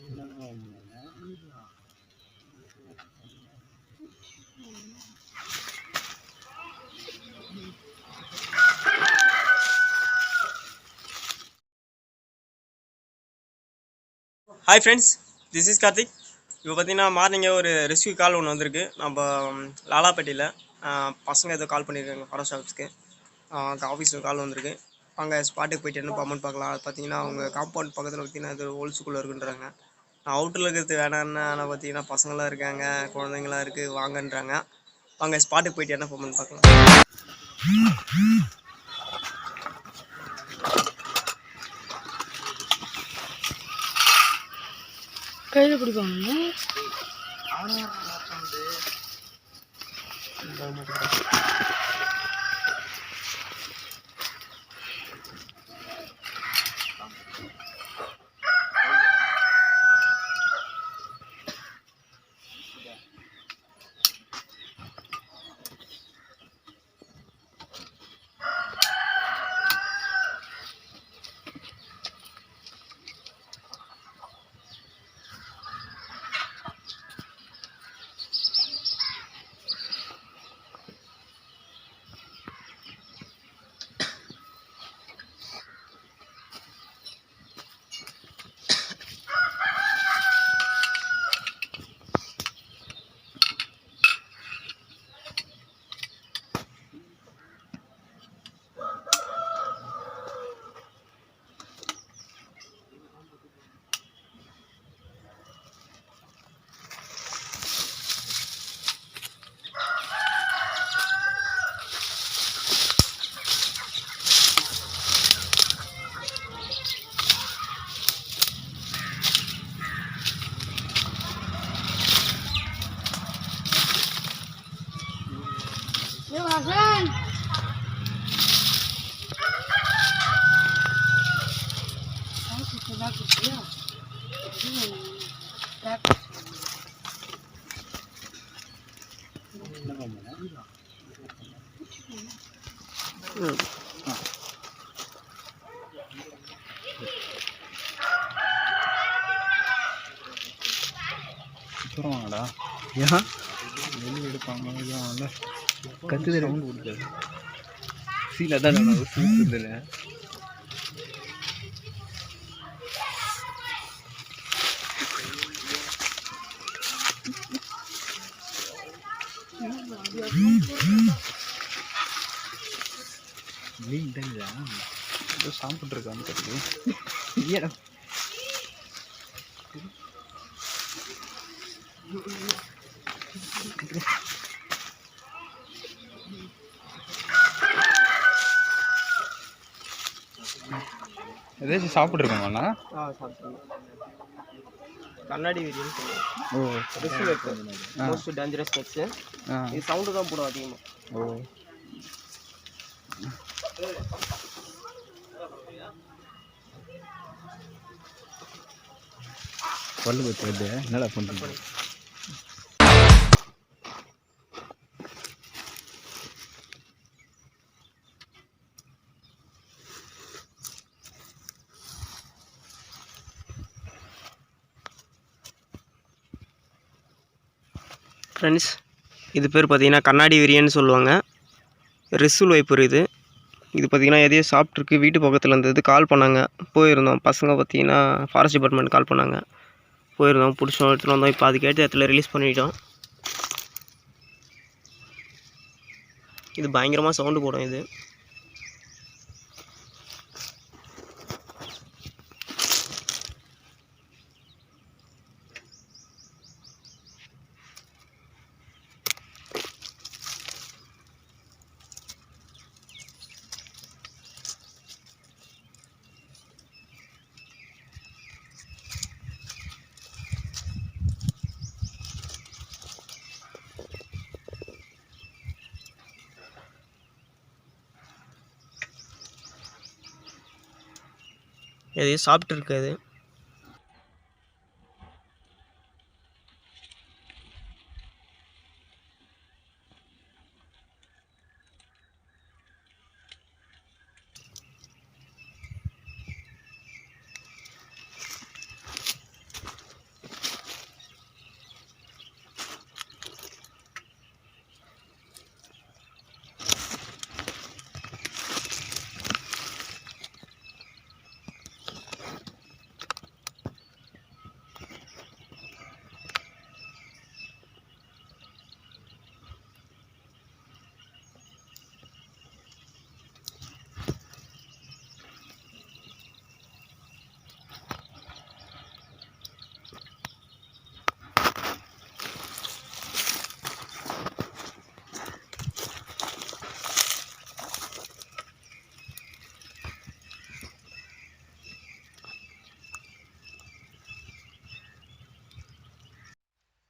Hi friends, this is Karthik. இப்போ பார்த்தீங்கன்னா மார்னிங்கே ஒரு ரெஸ்க்யூ கால் ஒன்று வந்திருக்கு. நம்ம லாலாப்பேட்டையில் பசங்க ஏதோ கால் பண்ணியிருக்காங்க ஃபாரஸ்ட் ஆஃபீஸ்க்கு. ஆஃபீஸில் கால் வந்திருக்கு. அங்கே ஸ்பாட்டுக்கு போய்ட்டு என்ன அமௌண்ட் பார்க்கலாம். அது பார்த்தீங்கன்னா அவங்க காம்பவுண்ட் பக்கத்தில் பார்த்தீங்கன்னா இது ஹோல்ஸுக்குள்ளே இருக்குன்றாங்க. நான் அவுட்டரில் இருக்கிறது வேணான்னு, ஆனால் பார்த்தீங்கன்னா பசங்களாம் இருக்காங்க, குழந்தைங்களாம் இருக்குது, வாங்கன்றாங்க. வாங்க ஸ்பாட்டுக்கு போய்ட்டு என்ன அமௌண்ட் பார்க்கலாம். கையில் பிடிப்பாங்க. வாங்கடா ஏன் வெளியே எடுப்பாங்க கத்துது ரவுண்ட் கொடுத்தாரு சீல தான் சூப்பர் மீன் தானே ஏதோ சாப்பிட்ருக்கான்னு தெரியும் ஏடா ஏதாச்சும் சாப்பிட்ருக்கோங்கண்ணா? கண்ணாடி வீடியோன்னு சொல்லுவோம். Most dangerous pets. இது சவுண்டு தான் போடும் அதிகமாக. ஓ பல்லு பத்து வருது, என்னடா பண்ணுறீங்க? ஃப்ரெண்ட்ஸ், இது பேர் பார்த்தீங்கன்னா கண்ணாடி விரியன்னு சொல்லுவாங்க. ரிசுல் வைப்பர் இது. இது பார்த்திங்கன்னா எதையோ சாப்பிட்ருக்கு. வீட்டு பக்கத்தில் இருந்தது. கால் பண்ணாங்க, போயிருந்தோம். பசங்க பார்த்திங்கன்னா ஃபாரஸ்ட் டிபார்ட்மெண்ட் கால் பண்ணாங்க, போயிருந்தோம், பிடிச்சோம், எடுத்துகிட்டு வந்தோம். இப்போ அதுக்கேற்ற இடத்துல ரிலீஸ் பண்ணிட்டோம். இது பயங்கரமாக சவுண்டு போடும். இது எதையும் சாப்பிட்ருக்காது.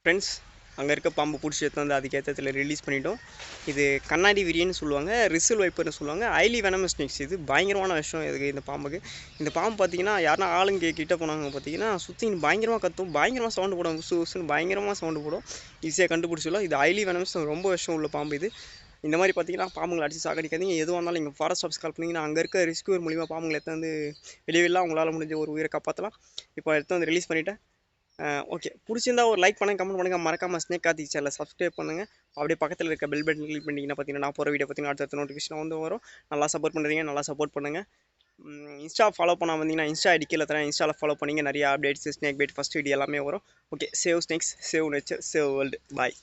ஃப்ரெண்ட்ஸ், அங்கே இருக்க பாம்பு பிடிச்சி எடுத்து வந்து அதுக்கேற்றத்தில் ரிலீஸ் பண்ணிட்டோம். இது கண்ணாடி விரியன்னு சொல்லுவாங்க, ரிசில் வைப்பர்னு சொல்லுவாங்க, ஹைலி வெனமஸ் ஸ்னேக்ஸ். இது பயங்கரமான விஷயம் இதுக்கு இந்த பாம்புக்கு. இந்த பாம்பு பார்த்தீங்கன்னா யாருன்னா ஆளுங்க கிட்ட போனாங்க பார்த்தீங்கன்னா சுற்றி பயங்கரமாக கத்தும், பயங்கரமாக சவுண்டு போடும், உசு உசுன்னு பயங்கரமாக சவுண்டு போடும். ஈஸியாக கண்டுபிடிச்சிடலாம். இது ஹைலி வெனமஸ், ரொம்ப விஷயம் உள்ள பாம்பு இது. இந்த மாதிரி பார்த்தீங்கன்னா பாம்புங்களை அடித்து சாகடிக்காதீங்க. எதுவாக இருந்தாலும் நீங்கள் ஃபாரஸ்ட் ஆஃபீஸ் கால் பண்ணிங்கன்னா அங்கே இருக்க ரெஸ்க்யூர் மூலிமா பாம்புங்களை எடுத்து வந்து வெளியெல்லாம் உங்களால் முடிஞ்ச ஒரு உயிரை காப்பாற்றலாம். இப்போ எடுத்து வந்து ரிலீஸ் பண்ணிவிட்டேன். ஓகே, பிடிச்சிருந்தா ஒரு லைக் பண்ணுங்கள், கமெண்ட் பண்ணுங்கள், மறக்காமல் ஸ்னேக் கார்த்திக் சேனலை சப்ஸ்கிரைப் பண்ணுங்கள். அப்படியே பக்கத்தில் இருக்க பெல் பட்டன் கிளிக் பண்ணிங்கன்னா பார்த்தீங்கன்னா நான் போகிற வீடியோ பார்த்தீங்கன்னா அடுத்த நோட்டிஃபிகேஷன் வந்து வரும். நல்லா சப்போர்ட் பண்ணுறீங்க, நல்லா சப்போர்ட் பண்ணுங்கள். இன்ஸ்டா ஃபாலோ பண்ணால் வந்தீங்கன்னா இன்ஸ்டா ஐடிக்கில் தரேன், இன்ஸ்டாவில் ஃபாலோ பண்ணிங்க. நிறைய updates, snake bite first video எல்லாமே வரும். Okay, save snakes, save nature, save world. பாய்.